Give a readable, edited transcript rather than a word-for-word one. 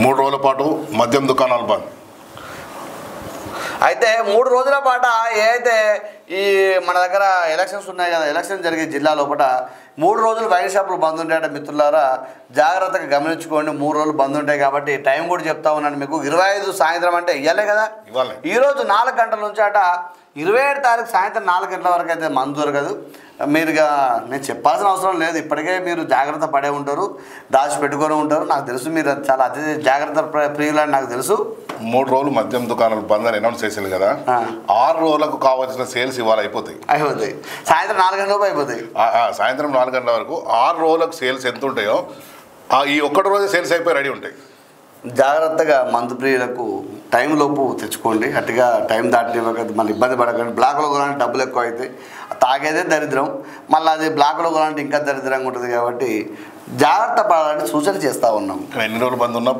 3 రోజుల పాటు మద్యం దుకాణాలు బంద్. అయితే 3 రోజుల పాట ఏదైతే ఈ మన దగ్గర ఎలక్షన్స్ ఉన్నాయి కదా, ఎలక్షన్ జరిగే జిల్లా లోపల 3 రోజులు వైన్ షాపులు బంద్ ఉంటాయట. మిత్రులారా జాగ్రత్తగా గమనించుకోండి. 3 రోజులు బంద్ ఉంటాయి కాబట్టి టైం కూడా చెప్తా ఉన్నాను మీకు. 25 సాయంత్రం అంటే ఇవ్వలే కదా, ఈరోజు 4 గంటల నుంచి అట 27 తారీఖు సాయంత్రం 4 గంటల వరకు అయితే మందు దొరకదు. మీరుగా నేను చెప్పాల్సిన అవసరం లేదు, ఇప్పటికే మీరు జాగ్రత్త పడే ఉంటారు, దాచిపెట్టుకొని ఉంటారు. నాకు తెలుసు మీరు చాలా అతి జాగ్రత్త ప్రియులని నాకు తెలుసు. 3 రోజులు మద్యం దుకాణాలు బంద్ అని అనౌన్స్ చేసింది కదా, 6 రోజులకు కావాల్సిన సేల్స్ ఇవాళ అయిపోతాయి. సాయంత్రం 4 గంటల అయిపోతాయి. సాయంత్రం 4 గంటల వరకు 6 రోజులకు సేల్స్ ఎంత ఉంటాయో ఈ ఒక్కటి రోజు సేల్స్ అయిపోయి రెడీ ఉంటాయి. జాగ్రత్తగా మందు ప్రియులకు టైం లోపు తెచ్చుకోండి. అట్టుగా టైం దాటివ్వక మళ్ళీ ఇబ్బంది పడకండి. బ్లాక్లో కొనాలంటే డబ్బులు ఎక్కువ అవుతాయి, తాగేదే దరిద్రం, మళ్ళీ అది బ్లాక్లో కొనాలంటే ఇంకా దరిద్రంగా ఉంటుంది. కాబట్టి జాగ్రత్త పడాలని సూచన చేస్తూ ఉన్నాం. ఎన్ని రోజులు బంద్ ఉన్నా